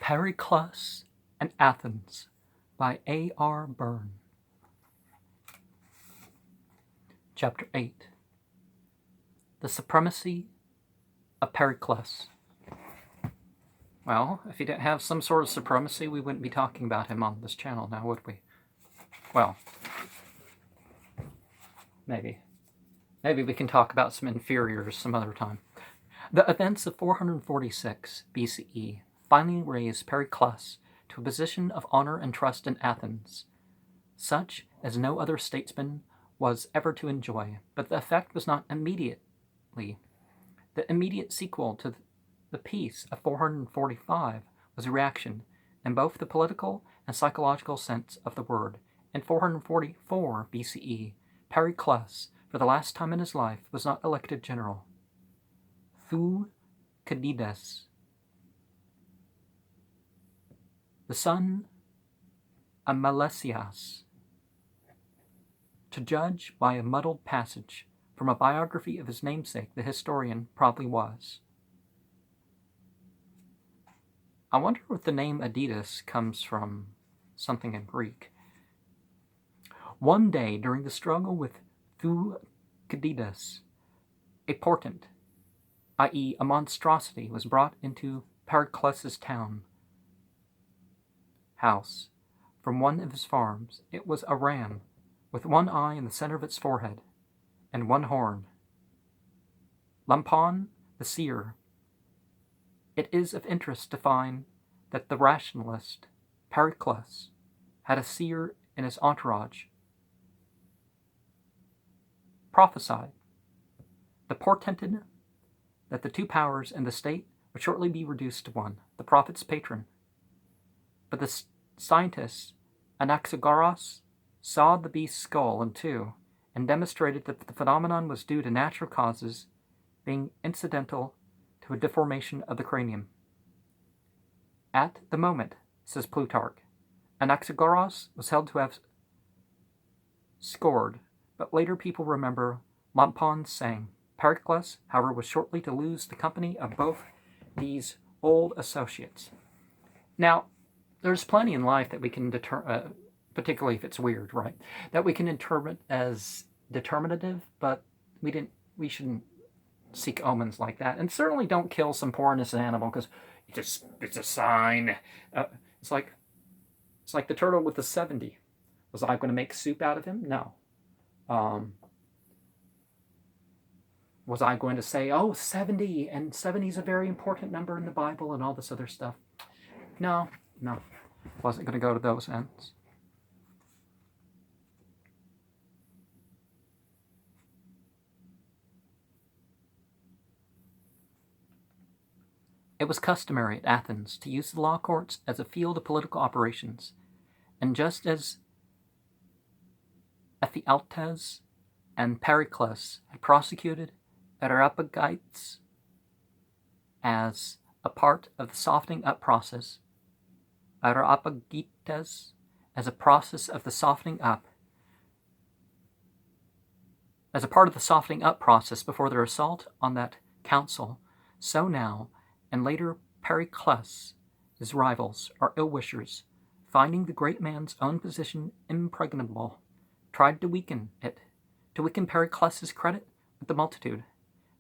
Pericles and Athens by A.R. Byrne. Chapter 8. The Supremacy of Pericles. Well, if he didn't have some sort of supremacy, we wouldn't be talking about him on this channel now, would we? Well, maybe. Maybe we can talk about some inferiors some other time. The events of 446 BCE finally raised Pericles to a position of honor and trust in Athens, such as no other statesman was ever to enjoy. But the effect was not immediately. The immediate sequel to the peace of 445 was a reaction in both the political and psychological sense of the word. In 444 BCE, Pericles, for the last time in his life, was not elected general. Thucydides, the son of Melesias, to judge by a muddled passage from a biography of his namesake, the historian probably was. I wonder if the name Adidas comes from something in Greek. One day during the struggle with Thucydides, a portent, i.e. a monstrosity, was brought into Pericles' house from one of his farms. It was a ram with one eye in the center of its forehead and one horn. Lampon the seer. It is of interest to find that the rationalist Pericles had a seer in his entourage. Prophesied. The portented that the two powers in the state would shortly be reduced to one, the prophet's patron. But the scientist Anaxagoras saw the beast's skull in two and demonstrated that the phenomenon was due to natural causes being incidental to a deformation of the cranium. At the moment, says Plutarch, Anaxagoras was held to have scored, but later people remember Lampon's saying. Pericles, however, was shortly to lose the company of both these old associates. Now, there's plenty in life that we can determine, particularly if it's weird, right? That we can interpret as determinative, but we shouldn't seek omens like that. And certainly don't kill some poor innocent animal because it's a sign. It's like the turtle with the 70. Was I going to make soup out of him? No. Was I going to say, 70, and 70 is a very important number in the Bible and all this other stuff? No. Wasn't going to go to those ends. It was customary at Athens to use the law courts as a field of political operations, and just as Ephialtes and Pericles had prosecuted Areopagites as a part of the softening up process, Areopagites as a process of the softening up, as a part of the softening up process before their assault on that council, so now, and later Pericles, his rivals, or ill-wishers, finding the great man's own position impregnable, tried to weaken Pericles' credit with the multitude,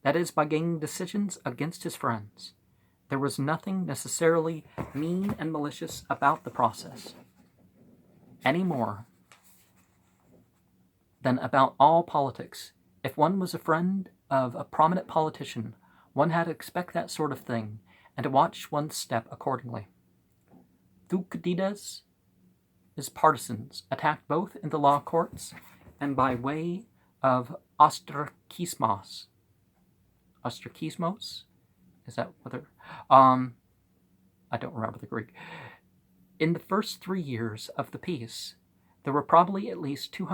that is, by gaining decisions against his friends. There was nothing necessarily mean and malicious about the process, any more than about all politics. If one was a friend of a prominent politician, one had to expect that sort of thing, and to watch one's step accordingly. Thucydides, his partisans, attacked both in the law courts and by way of ostracismos. Ostracismos? Is that whether? I don't remember the Greek. In the first 3 years of the peace, there were probably at least 2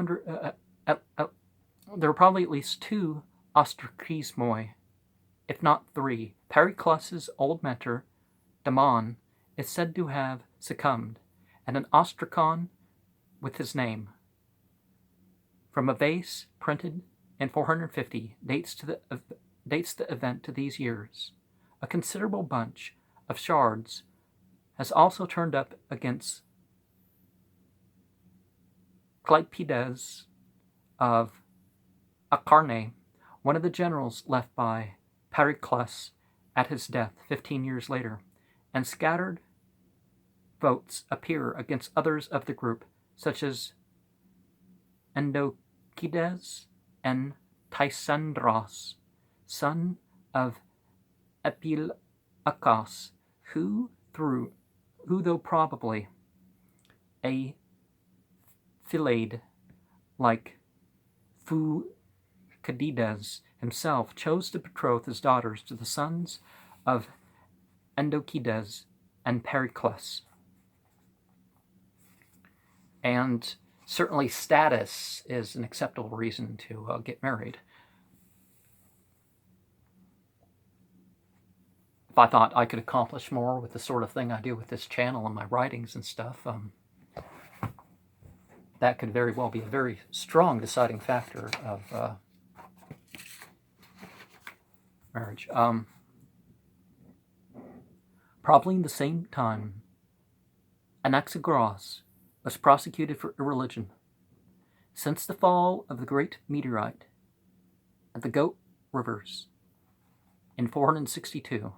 ostracismoi, if not 3. Pericles' old mentor, Damon, is said to have succumbed, and an ostracon with his name, from a vase printed in 450, dates the event to these years. A considerable bunch of shards has also turned up against Clypedes of Acharnae, one of the generals left by Pericles at his death 15 years later, and scattered votes appear against others of the group, such as Endokides and Tysandros, son of Epilacus, who, though probably a Philade like Thucydides himself, chose to betroth his daughters to the sons of Endokides and Pericles. And certainly status is an acceptable reason to get married. If I thought I could accomplish more with the sort of thing I do with this channel and my writings and stuff, that could very well be a very strong deciding factor of marriage. Probably in the same time, Anaxagoras was prosecuted for irreligion. Since the fall of the great meteorite at the Goat Rivers in 462,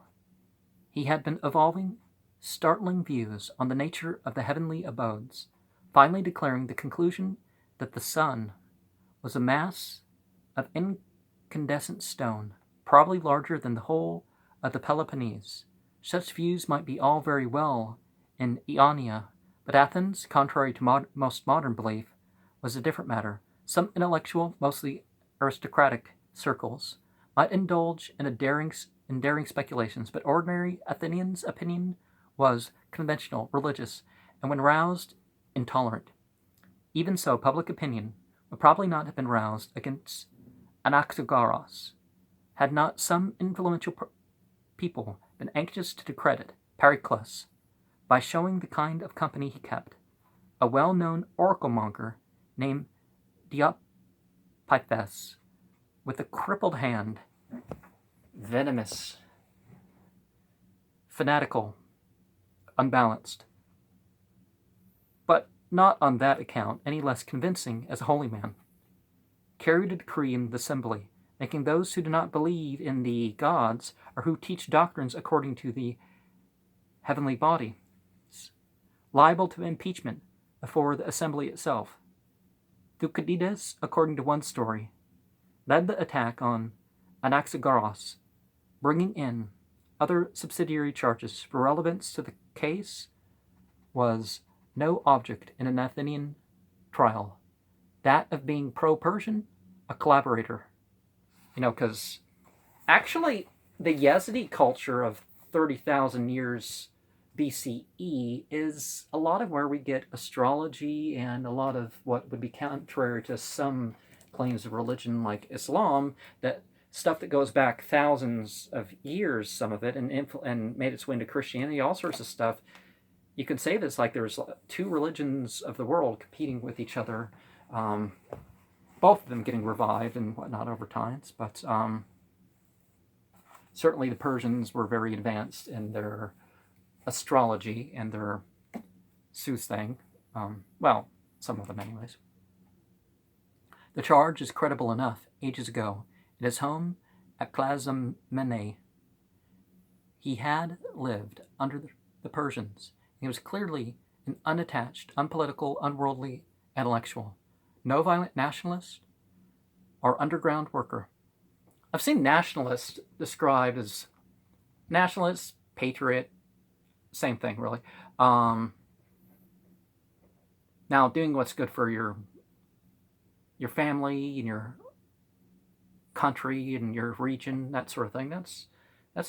he had been evolving startling views on the nature of the heavenly abodes, finally declaring the conclusion that the sun was a mass of incandescent stone, probably larger than the whole of the Peloponnese. Such views might be all very well in Ionia, but Athens, contrary to most modern belief, was a different matter. Some intellectual, mostly aristocratic circles might indulge in daring speculations, but ordinary Athenians' opinion was conventional, religious, and when roused, intolerant. Even so, public opinion would probably not have been roused against Anaxagoras had not some influential people been anxious to discredit Pericles by showing the kind of company he kept. A well-known oracle-monger named Diopithes, with a crippled hand, venomous, fanatical, unbalanced, but not on that account any less convincing as a holy man, carried a decree in the assembly, making those who do not believe in the gods or who teach doctrines according to the heavenly body liable to impeachment before the assembly itself. Thucydides, according to one story, led the attack on Anaxagoras, bringing in other subsidiary charges. For relevance to the case was no object in an Athenian trial, that of being pro-Persian, a collaborator. Because actually the Yazidi culture of 30,000 years BCE is a lot of where we get astrology and a lot of what would be contrary to some claims of religion like Islam, that stuff that goes back thousands of years, some of it, and made its way into Christianity, all sorts of stuff. You could say this like there's two religions of the world competing with each other, both of them getting revived and whatnot over time, but certainly the Persians were very advanced in their astrology and their soothsaying. Well, some of them anyways. The charge is credible enough. Ages ago, at his home at Clazomene, he had lived under the Persians. He was clearly an unattached, unpolitical, unworldly intellectual. No violent nationalist or underground worker. I've seen nationalist described as nationalist, patriot, same thing, really. Now, doing what's good for your family and your country and your region, that sort of thing, that's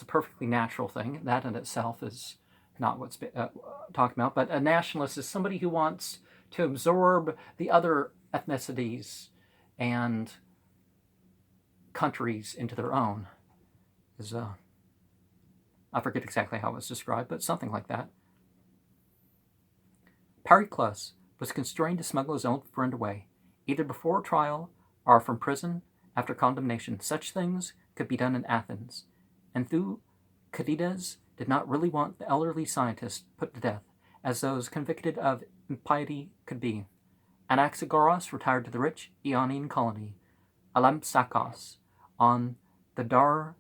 a perfectly natural thing. That in itself is not what's talking about. But a nationalist is somebody who wants to absorb the other ethnicities and countries into their own. I forget exactly how it was described, but something like that. Pericles was constrained to smuggle his own friend away, either before trial or from prison after condemnation. Such things could be done in Athens, and Thucydides did not really want the elderly scientists put to death, as those convicted of impiety could be. Anaxagoras retired to the rich Ionian colony, Alampsakos, on the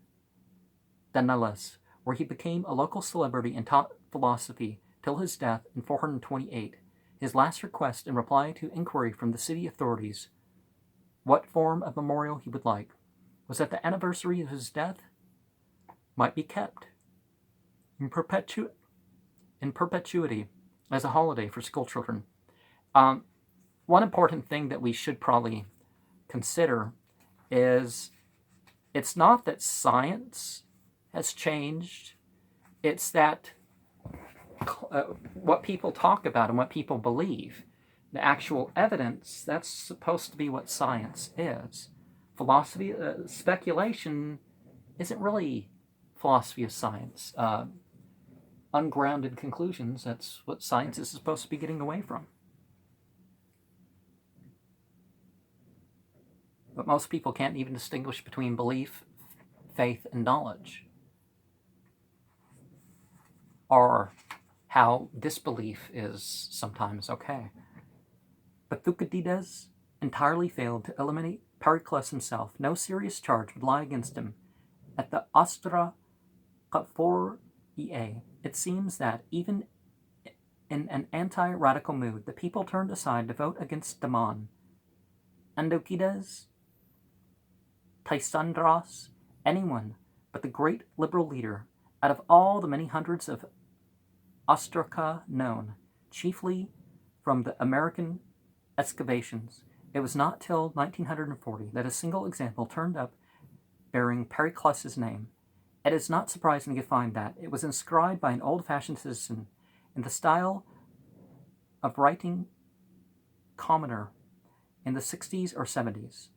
Dardanelles, where he became a local celebrity and taught philosophy till his death in 428. His last request in reply to inquiry from the city authorities what form of memorial he would like was that the anniversary of his death might be kept in perpetuity as a holiday for schoolchildren. One important thing that we should probably consider is it's not that science has changed, it's that what people talk about and what people believe. The actual evidence, that's supposed to be what science is. Philosophy, speculation isn't really philosophy of science. Ungrounded conclusions, that's what science is supposed to be getting away from. But most people can't even distinguish between belief, faith, and knowledge. Or how disbelief is sometimes okay. But Thucydides entirely failed to eliminate Pericles himself. No serious charge would lie against him. At the Ostra Ea, it seems that even in an anti-radical mood, the people turned aside to vote against Damon. Andokides, Tysandros, anyone but the great liberal leader, out of all the many hundreds of Ostraca known, chiefly from the American excavations. It was not till 1940 that a single example turned up bearing Pericles' name. It is not surprising to find that it was inscribed by an old-fashioned citizen in the style of writing commoner in the 60s or 70s.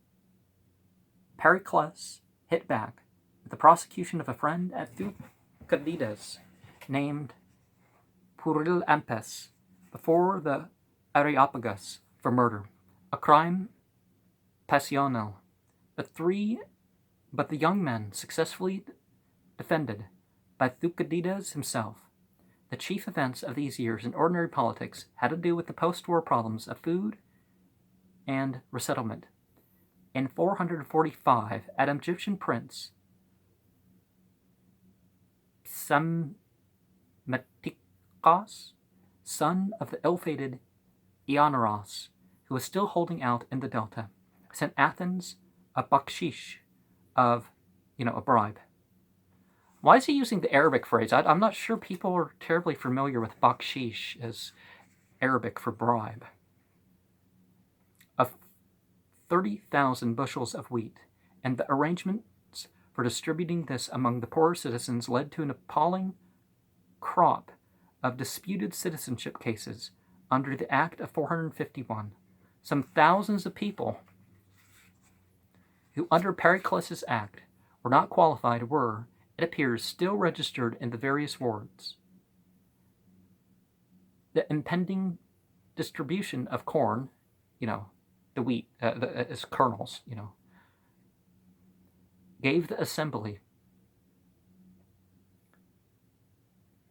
Pericles hit back with the prosecution of a friend at Thucydides named Purilampes before the Areopagus for murder, a crime passional. But the young men successfully defended by Thucydides himself. The chief events of these years in ordinary politics had to do with the post-war problems of food and resettlement. In 445, an Egyptian prince, Psammetichos, son of the ill-fated Ionaros, who was still holding out in the Delta, sent Athens a bakshish of, a bribe. Why is he using the Arabic phrase? I'm not sure people are terribly familiar with bakshish as Arabic for bribe. Of 30,000 bushels of wheat, and the arrangements for distributing this among the poorer citizens led to an appalling crop of disputed citizenship cases under the Act of 451. Some thousands of people who under Pericles' Act were not qualified were, it appears, still registered in the various wards. The impending distribution of corn, the wheat, as kernels, gave the assembly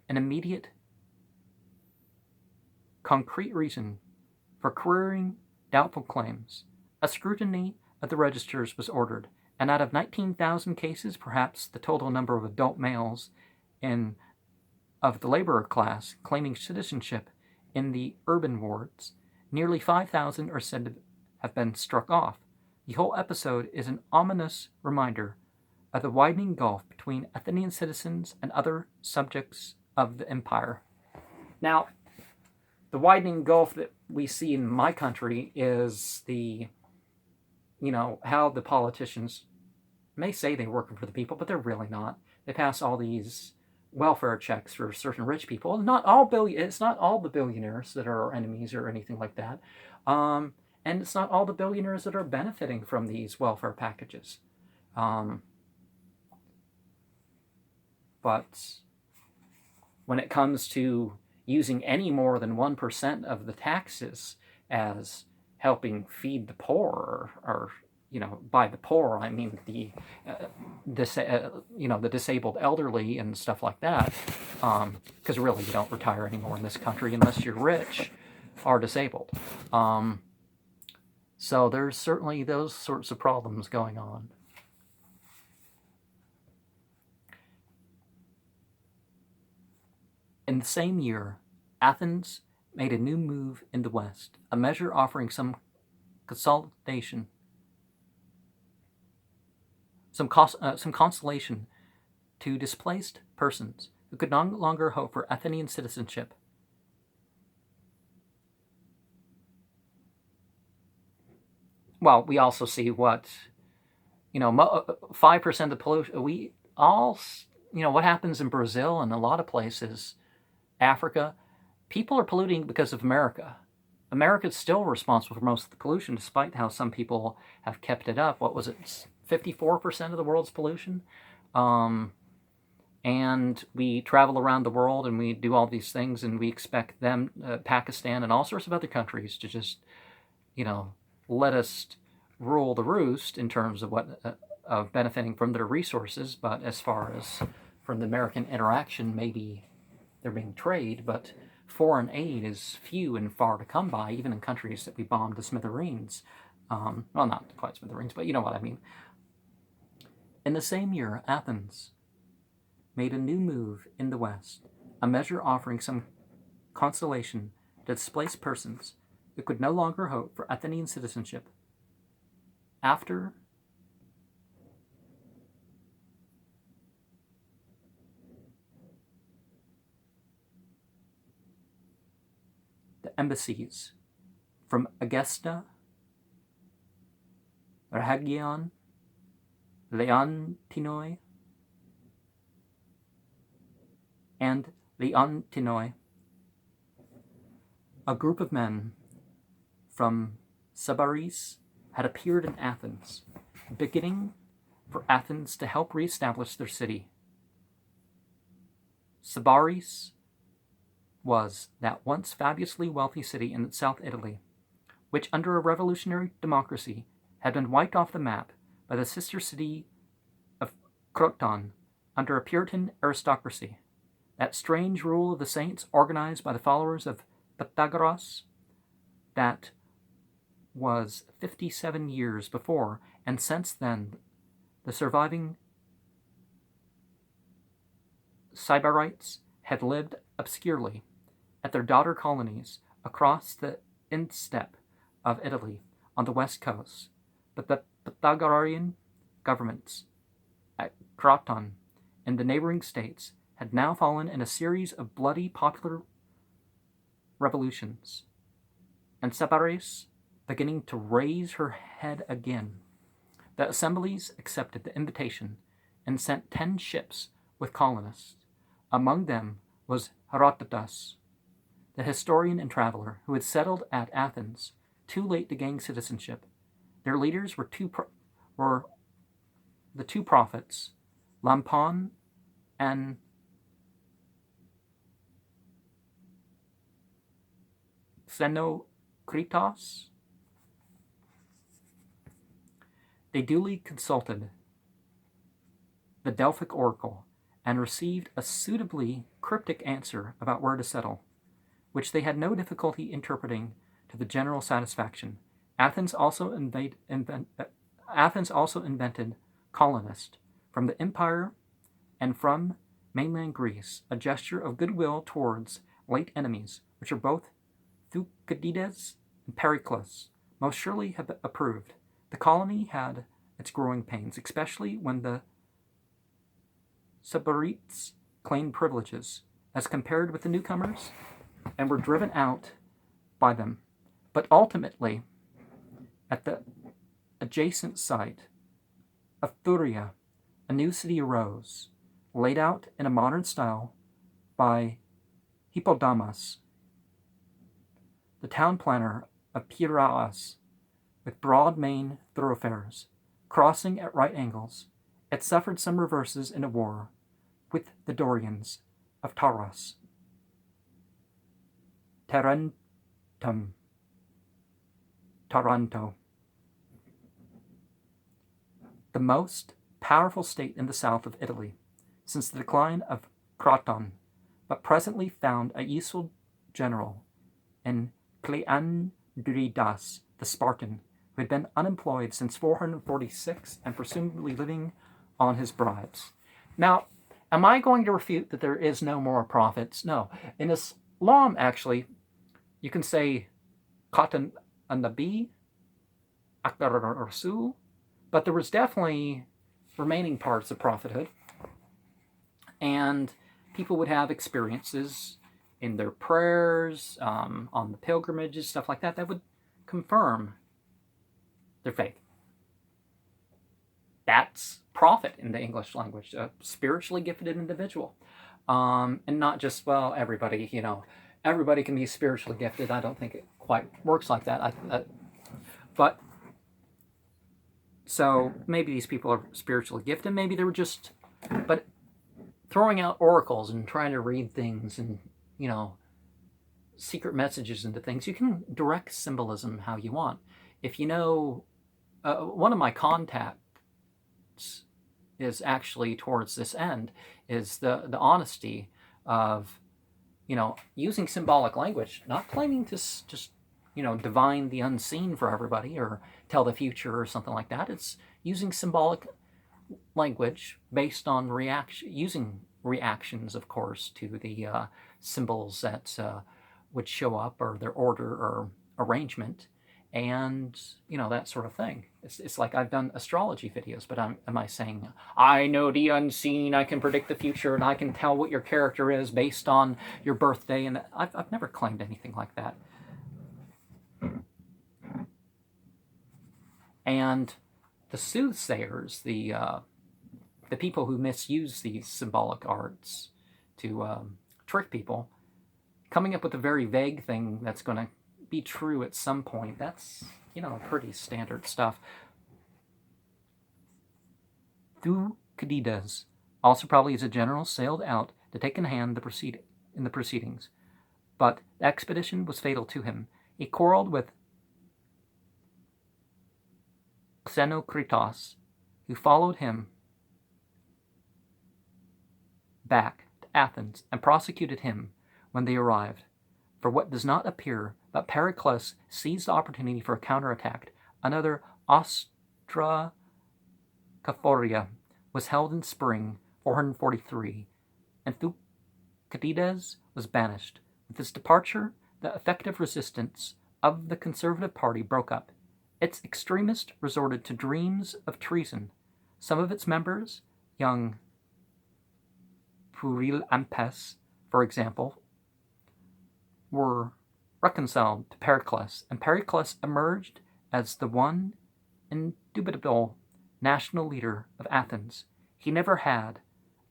an immediate, concrete reason for querying doubtful claims. A scrutiny of the registers was ordered, and out of 19,000 cases, perhaps the total number of adult males of the laborer class claiming citizenship in the urban wards, nearly 5,000 are said to have been struck off. The whole episode is an ominous reminder of the widening gulf between Athenian citizens and other subjects of the empire. Now, the widening gulf that we see in my country is how the politicians may say they're working for the people, but they're really not. They pass all these welfare checks for certain rich people. It's not all the billionaires that are our enemies or anything like that. And it's not all the billionaires that are benefiting from these welfare packages. But when it comes to using any more than 1% of the taxes as helping feed the poor or by the poor, I mean the the disabled elderly and stuff like that. Because really, you don't retire anymore in this country unless you're rich or disabled. So there's certainly those sorts of problems going on. In the same year, Athens made a new move in the West, a measure offering some consolation, some consolation to displaced persons who could no longer hope for Athenian citizenship. Well, we also see what 5% of the pollution. We all, what happens in Brazil and a lot of places, Africa. People are polluting because of America. America is still responsible for most of the pollution, despite how some people have kept it up. What was it? 54% of the world's pollution. And we travel around the world and we do all these things, and we expect them, Pakistan and all sorts of other countries, to just, let us rule the roost in terms of of benefiting from their resources. But as far as from the American interaction, maybe they're being trade, but foreign aid is few and far to come by, even in countries that we bombed to smithereens. Well, not quite smithereens, but you know what I mean. In the same year, Athens made a new move in the West, a measure offering some consolation to displaced persons who could no longer hope for Athenian citizenship. After the embassies from Egesta, Rhegion, Leontinoi, and Leontinoi, a group of men from Sybaris had appeared in Athens, beginning for Athens to help reestablish their city. Sybaris was that once fabulously wealthy city in South Italy, which under a revolutionary democracy had been wiped off the map by the sister city of Croton under a Puritan aristocracy. That strange rule of the saints organized by the followers of Pythagoras that was 57 years before, and since then the surviving Sybarites had lived obscurely at their daughter colonies across the insteppe of Italy on the west coast, but the Pythagorean governments at Croton and the neighboring states had now fallen in a series of bloody popular revolutions, and Sybaris beginning to raise her head again. The assemblies accepted the invitation and sent 10 ships with colonists. Among them was Herodotus, the historian and traveler who had settled at Athens too late to gain citizenship. Their leaders were the two prophets, Lampon and Xenokritos. They duly consulted the Delphic oracle and received a suitably cryptic answer about where to settle, which they had no difficulty interpreting to the general satisfaction. Athens also invented colonists from the empire and from mainland Greece, a gesture of goodwill towards late enemies, which are both Thucydides and Pericles most surely have approved. The colony had its growing pains, especially when the Sybarites claimed privileges as compared with the newcomers and were driven out by them. But ultimately, at the adjacent site of Thuria, a new city arose, laid out in a modern style by Hippodamus, the town planner of Piraeus, with broad main thoroughfares, crossing at right angles. It suffered some reverses in a war with the Dorians of Taurus. Taranto. the most powerful state in the south of Italy since the decline of Croton, but presently found a useful general in Cleandridas the Spartan, who had been unemployed since 446 and presumably living on his bribes. Now, am I going to refute that there is no more prophets? No. In Islam, actually, you can say Khatan an-Nabi, Akbar al-Rasul, but there was definitely remaining parts of prophethood, and people would have experiences in their prayers, on the pilgrimages, stuff like that, that would confirm their faith. That's prophet in the English language, a spiritually gifted individual. And not just, well, everybody, everybody can be spiritually gifted. I don't think it quite works like that. But, so maybe these people are spiritually gifted, maybe they were just, but throwing out oracles and trying to read things and, secret messages into things, you can direct symbolism how you want. If you know, one of my contacts is actually towards this end, is the honesty of, using symbolic language, not claiming to just, divine the unseen for everybody or tell the future or something like that. It's using symbolic language based on using reactions, of course, to the symbols that would show up, or their order or arrangement, and that sort of thing. It's like I've done astrology videos, but am I saying I know the unseen, I can predict the future, and I can tell what your character is based on your birthday? And I've never claimed anything like that. And the soothsayers, the people who misuse these symbolic arts to trick people, coming up with a very vague thing that's going to be true at some point, that's, pretty standard stuff. Thucydides, also probably as a general, sailed out to take in hand in the proceedings, but the expedition was fatal to him. He quarreled with Xenocrates, who followed him back to Athens and prosecuted him when they arrived. For what does not appear, but Pericles seized the opportunity for a counterattack. Another Ostracaphoria was held in spring 443, and Thucydides was banished. With his departure, the effective resistance of the conservative party broke up. Its extremists resorted to dreams of treason. Some of its members, young Pericles, for example, were reconciled to Pericles, and Pericles emerged as the one indubitable national leader of Athens. He never had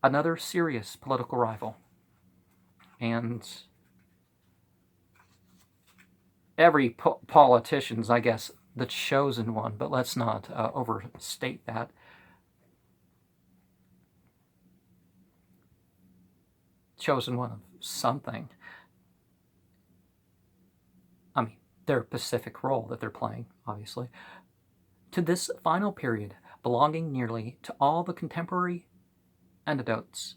another serious political rival. And every politician's, I guess, the chosen one, but let's not overstate that. Chosen one of something. I mean, their Pacific role that they're playing, obviously. To this final period, belonging nearly to all the contemporary anecdotes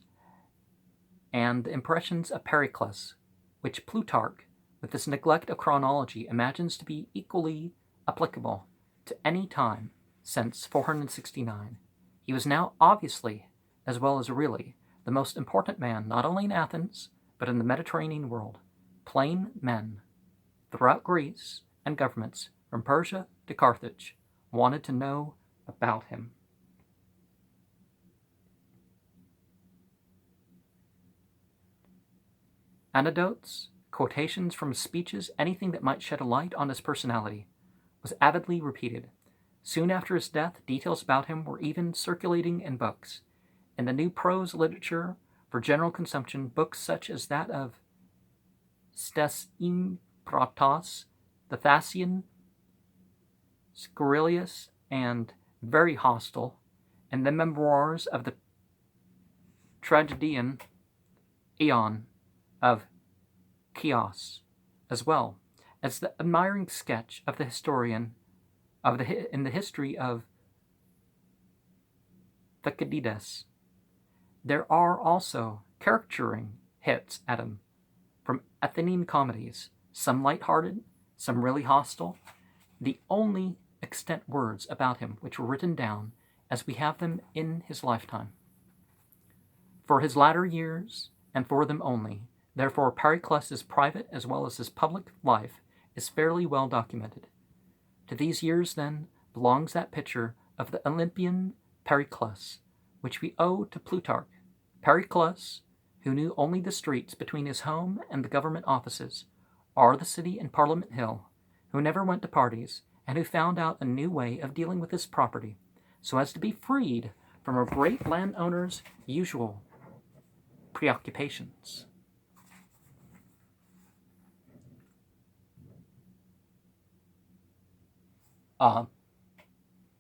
and the impressions of Pericles, which Plutarch, with his neglect of chronology, imagines to be equally applicable to any time since 469. He was now obviously, as well as really, the most important man not only in Athens, but in the Mediterranean world. Plain men throughout Greece and governments from Persia to Carthage wanted to know about him. Anecdotes, quotations from his speeches, anything that might shed a light on his personality, was avidly repeated. Soon after his death, details about him were even circulating in books. In the new prose literature for general consumption, books such as that of Stesichrotos, the Thasian, scurrilous and very hostile, and the memoirs of the tragedian Ion of Chios, as well as the admiring sketch of the historian in the history of Thucydides. There are also caricaturing hits at him from Athenian comedies, some light-hearted, some really hostile, the only extant words about him which were written down as we have them in his lifetime. For his latter years, and for them only, therefore Pericles' private as well as his public life is fairly well documented. To these years, then, belongs that picture of the Olympian Pericles, which we owe to Plutarch. Pericles, who knew only the streets between his home and the government offices, or the city and Parliament Hill, who never went to parties, and who found out a new way of dealing with his property, so as to be freed from a great landowner's usual preoccupations.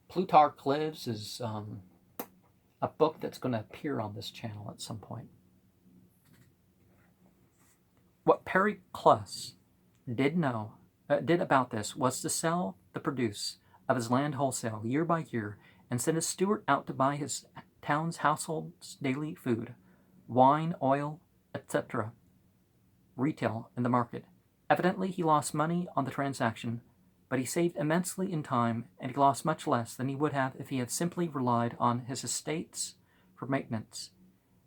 Plutarch Lives is a book that's going to appear on this channel at some point. What Pericles did about this was to sell the produce of his land wholesale year by year and send a steward out to buy his town's household's daily food, wine, oil, etc., retail in the market. Evidently, he lost money on the transaction, but he saved immensely in time, and he lost much less than he would have if he had simply relied on his estates for maintenance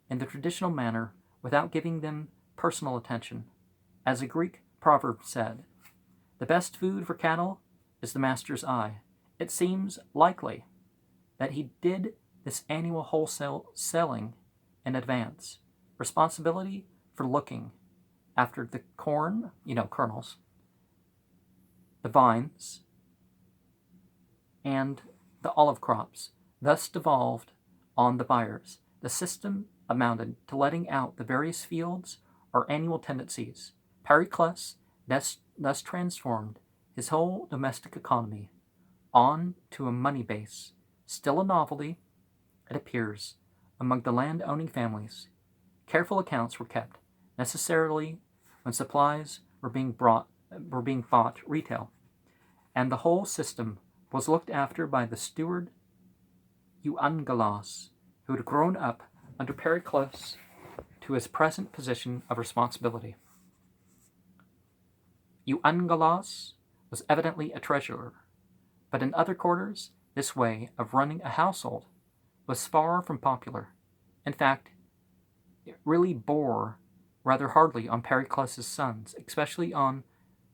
in the traditional manner without giving them personal attention. As a Greek proverb said, "The best food for cattle is the master's eye." It seems likely that he did this annual wholesale selling in advance. Responsibility for looking after the corn, kernels, the vines, and the olive crops, thus devolved on the buyers. The system amounted to letting out the various fields or annual tendencies. Pericles thus transformed his whole domestic economy on to a money base, still a novelty, it appears, among the land-owning families. Careful accounts were kept, necessarily when supplies were being bought retail, and the whole system was looked after by the steward Euangelos, who had grown up under Pericles to his present position of responsibility. Euangelos was evidently a treasurer, but in other quarters this way of running a household was far from popular. In fact, it really bore rather hardly on Pericles' sons, especially on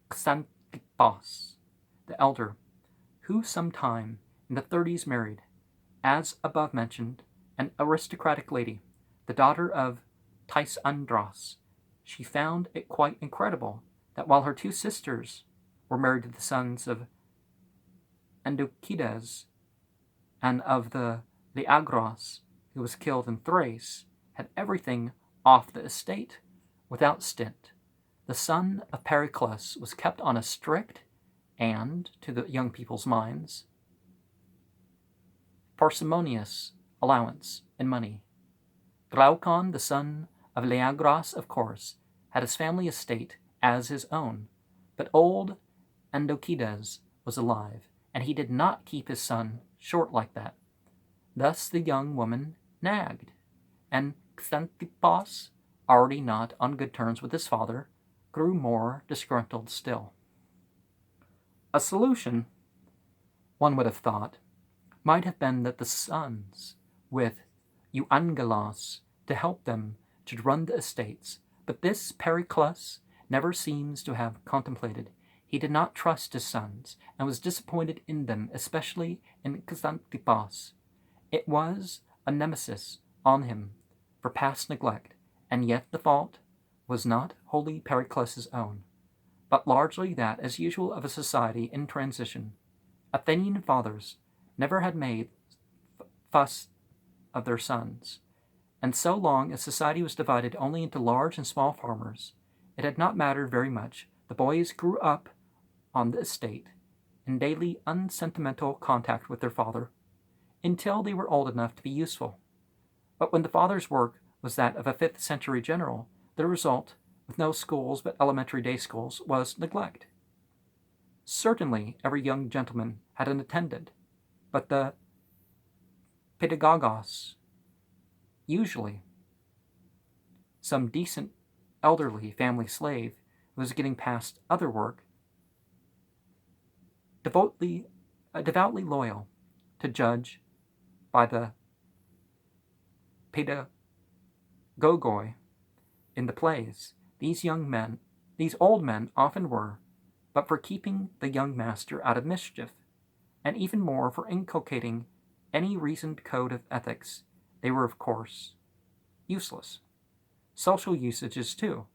Xanthippos, the elder, who sometime in the 30s married, as above mentioned, an aristocratic lady, the daughter of Tysandros. She found it quite incredible that while her two sisters were married to the sons of Andocides and of the Leagros, who was killed in Thrace, had everything off the estate without stint. The son of Pericles was kept on a strict and, to the young people's minds, parsimonious allowance in money. Glaucon, the son of Leagros, of course, had his family estate as his own, but old Andocides was alive, and he did not keep his son short like that. Thus the young woman nagged, and Xanthippos, already not on good terms with his father, grew more disgruntled still. A solution, one would have thought, might have been that the sons, with Euangelos to help them, should run the estates, but this Pericles never seems to have contemplated. He did not trust his sons, and was disappointed in them, especially in Xanthippos. It was a nemesis on him for past neglect, and yet the fault was not wholly Pericles' own, but largely that, as usual, of a society in transition. Athenian fathers never had made fuss of their sons, and so long as society was divided only into large and small farmers, it had not mattered very much. The boys grew up on the estate in daily unsentimental contact with their father until they were old enough to be useful. But when the father's work was that of a 5th century general, the result, with no schools but elementary day schools, was neglect. Certainly every young gentleman had an attendant, but the pedagogos, usually some decent elderly family slave who was getting past other work, devoutly loyal to judge by the pedagogoi in the plays. These old men often were, but for keeping the young master out of mischief, and even more for inculcating any reasoned code of ethics, they were, of course, useless. Social usages, too,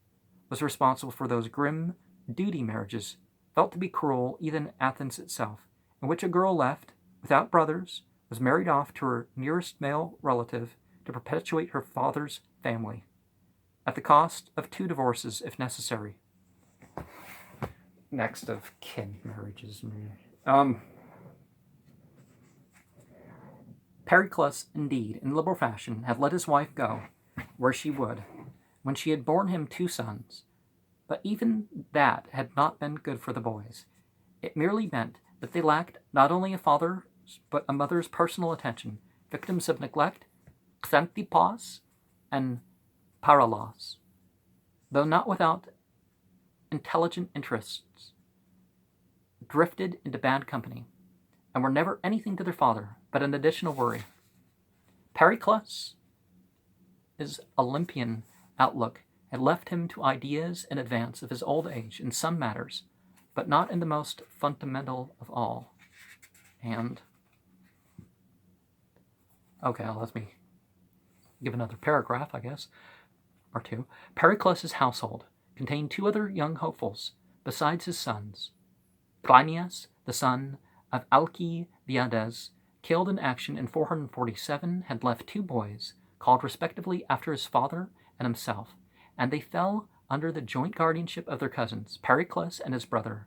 was responsible for those grim duty marriages, felt to be cruel even in Athens itself, in which a girl left, without brothers, was married off to her nearest male relative to perpetuate her father's family, at the cost of 2 divorces if necessary. Next of kin marriages. Pericles, indeed, in liberal fashion, had let his wife go where she would, when she had borne him 2 sons. But even that had not been good for the boys. It merely meant that they lacked not only a father's but a mother's personal attention, victims of neglect, xanthipos, and paralos, though not without intelligent interests, drifted into bad company, and were never anything to their father but an additional worry. Pericles' Olympian outlook had left him to ideas in advance of his old age in some matters, but not in the most fundamental of all. And, okay, let me give another paragraph, I guess, or 2. Pericles' household contained 2 other young hopefuls, besides his sons. Clynias, the son of Alcibiades, killed in action in 447, had left 2 boys, called respectively after his father and himself, and they fell under the joint guardianship of their cousins, Pericles and his brother.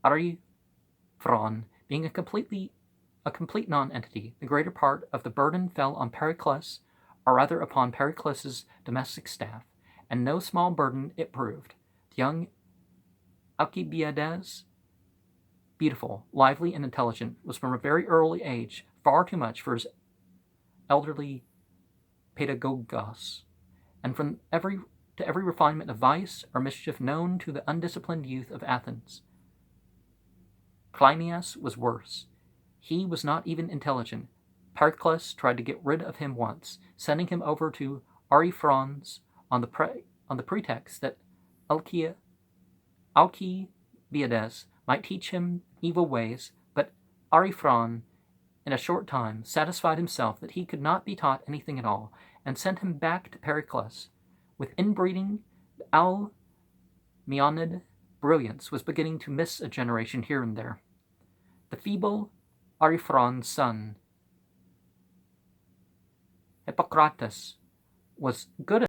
Arifron, being a complete non-entity, the greater part of the burden fell on Pericles, or rather upon Pericles' domestic staff, and no small burden it proved. The young Alcibiades, beautiful, lively, and intelligent, was from a very early age far too much for his elderly pedagogos, and from every refinement of vice or mischief known to the undisciplined youth of Athens. Clynias was worse. He was not even intelligent. Pericles tried to get rid of him once, sending him over to Arifron's on the pretext that Alcibiades might teach him evil ways, but Arifron, in a short time, satisfied himself that he could not be taught anything at all, and sent him back to Pericles. With inbreeding, the Alcmeonid brilliance was beginning to miss a generation here and there. The feeble Arifron's son, Hippocrates, was good